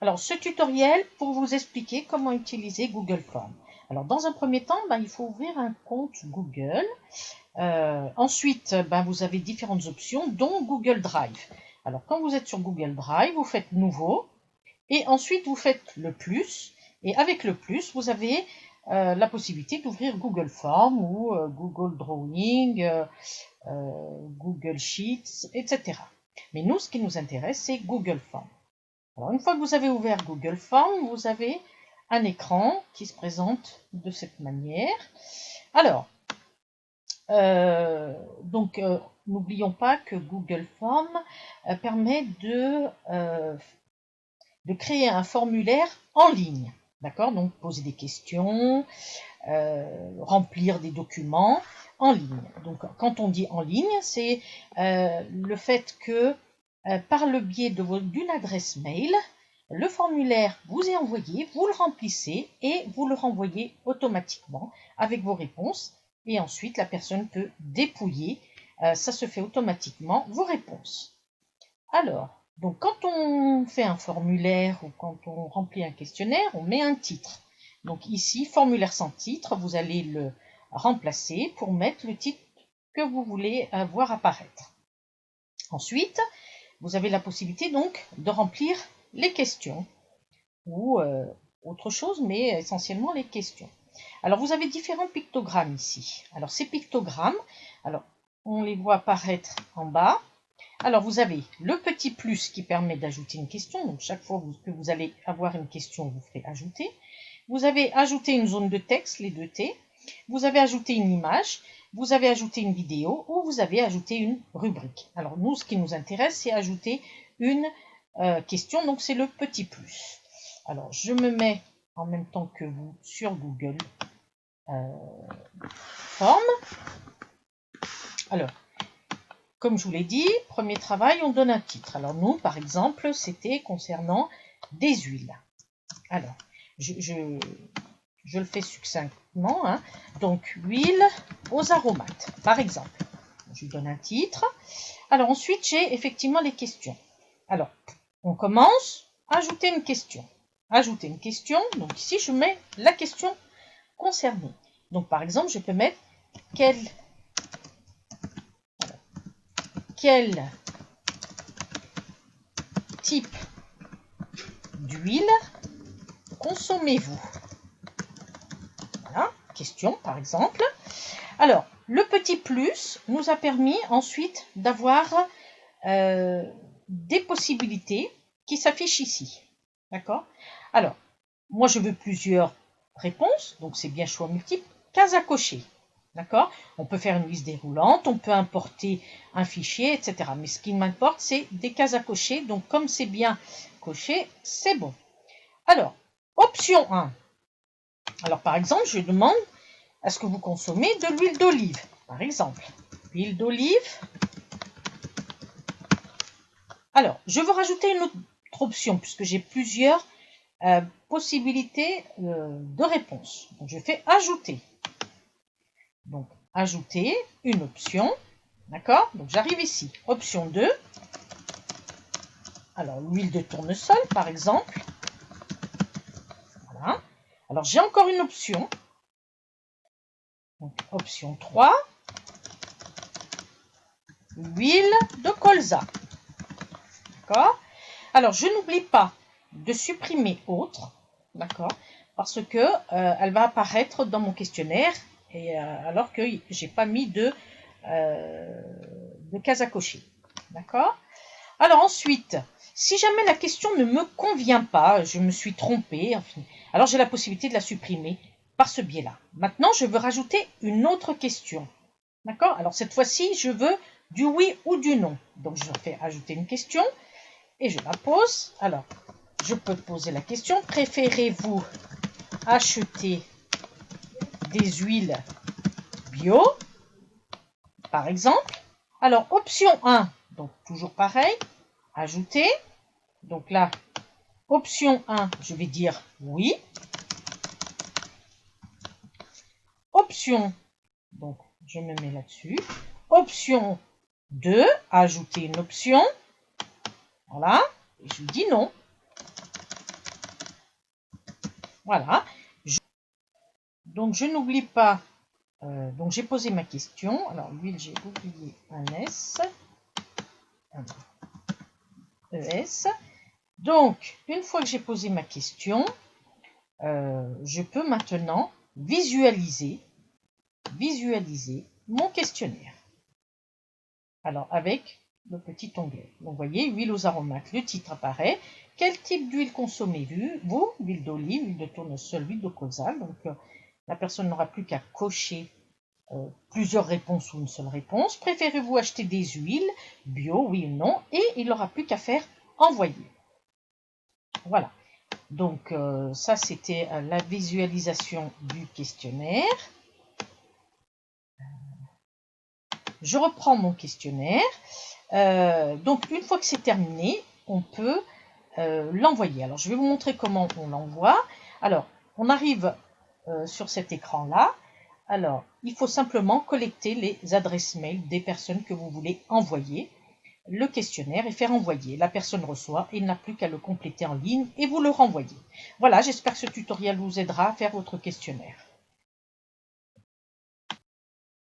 Alors, ce tutoriel pour vous expliquer comment utiliser Google Forms. Alors, dans un premier temps, il faut ouvrir un compte Google. Ensuite, vous avez différentes options, dont Google Drive. Alors, quand vous êtes sur Google Drive, vous faites Nouveau. Et ensuite, vous faites le plus. Et avec le plus, vous avez la possibilité d'ouvrir Google Forms ou Google Drawing, Google Sheets, etc. Mais nous, ce qui nous intéresse, c'est Google Forms. Alors, une fois que vous avez ouvert Google Forms, vous avez un écran qui se présente de cette manière. Alors, n'oublions pas que Google Forms permet de créer un formulaire en ligne. D'accord? Donc, poser des questions, remplir des documents en ligne. Donc, quand on dit en ligne, c'est le fait que par le biais d'une adresse mail, le formulaire vous est envoyé, vous le remplissez et vous le renvoyez automatiquement avec vos réponses. Et ensuite, la personne peut dépouiller. Ça se fait automatiquement, vos réponses. Alors, donc quand on fait un formulaire ou quand on remplit un questionnaire, on met un titre. Donc ici, formulaire sans titre, vous allez le remplacer pour mettre le titre que vous voulez voir apparaître. Ensuite, vous avez la possibilité donc de remplir les questions ou autre chose, mais essentiellement les questions. Alors, vous avez différents pictogrammes ici. Alors, ces pictogrammes, on les voit apparaître en bas. Alors, vous avez le petit plus qui permet d'ajouter une question. Donc, chaque fois que vous allez avoir une question, vous ferez ajouter. Vous avez ajouté une zone de texte, les 2 T. Vous avez ajouté une image. Vous avez ajouté une vidéo ou vous avez ajouté une rubrique. Alors, nous, ce qui nous intéresse, c'est ajouter une question. Donc, c'est le petit plus. Alors, je me mets en même temps que vous sur Google Forms. Alors, comme je vous l'ai dit, premier travail, on donne un titre. Alors nous, par exemple, c'était concernant des huiles. Alors, je le fais succinctement. Donc, huile aux aromates, par exemple. Je lui donne un titre. Alors ensuite, j'ai effectivement les questions. Alors, on commence, ajouter une question. Ajouter une question. Donc ici, je mets la question concernée. Donc, par exemple, je peux mettre quel type d'huile consommez-vous? Voilà, question par exemple. Alors, le petit plus nous a permis ensuite d'avoir des possibilités qui s'affichent ici. D'accord? Alors, moi je veux plusieurs réponses, donc c'est bien choix multiple, cases à cocher. D'accord? On peut faire une liste déroulante, on peut importer un fichier, etc. Mais ce qui m'importe, c'est des cases à cocher. Donc, comme c'est bien coché, c'est bon. Alors, option 1. Alors, par exemple, je demande, est-ce que vous consommez de l'huile d'olive? Par exemple, huile d'olive. Alors, je veux rajouter une autre option, puisque j'ai plusieurs possibilités de réponse. Donc, je fais ajouter. Donc, ajouter une option. D'accord? Donc, j'arrive ici. Option 2. Alors, l'huile de tournesol, par exemple. Voilà. Alors, j'ai encore une option. Donc, option 3. L'huile de colza. D'accord? Alors, je n'oublie pas de supprimer autre. D'accord? Parce que elle va apparaître dans mon questionnaire et alors que j'ai pas mis de case à cocher. D'accord? Alors ensuite, si jamais la question ne me convient pas, je me suis trompée, enfin, alors j'ai la possibilité de la supprimer par ce biais-là. Maintenant, je veux rajouter une autre question. D'accord? Alors cette fois-ci, je veux du oui ou du non. Donc je fais ajouter une question et je la pose. Alors, je peux poser la question, préférez-vous acheter des huiles bio, par exemple? Alors, option 1, donc toujours pareil, ajouter. Donc là, option 1, je vais dire oui. Option, donc je me mets là-dessus. Option 2, ajouter une option. Voilà, et je dis non. Voilà. Donc je n'oublie pas, donc j'ai posé ma question. Alors l'huile, j'ai oublié un S, un ES. Donc une fois que j'ai posé ma question, je peux maintenant visualiser mon questionnaire. Alors avec le petit onglet. Donc vous voyez, huile aux aromates, le titre apparaît. Quel type d'huile consommez-vous? Huile d'olive, huile de tournesol, huile de colza. Donc la personne n'aura plus qu'à cocher plusieurs réponses ou une seule réponse. Préférez-vous acheter des huiles bio, oui ou non? Et il n'aura plus qu'à faire envoyer. Voilà. Donc ça, c'était la visualisation du questionnaire. Je reprends mon questionnaire. Donc une fois que c'est terminé, on peut l'envoyer. Alors je vais vous montrer comment on l'envoie. Alors on arrive sur cet écran-là. Alors il faut simplement collecter les adresses mail des personnes que vous voulez envoyer le questionnaire et faire envoyer. La personne reçoit et n'a plus qu'à le compléter en ligne et vous le renvoyez. Voilà, j'espère que ce tutoriel vous aidera à faire votre questionnaire.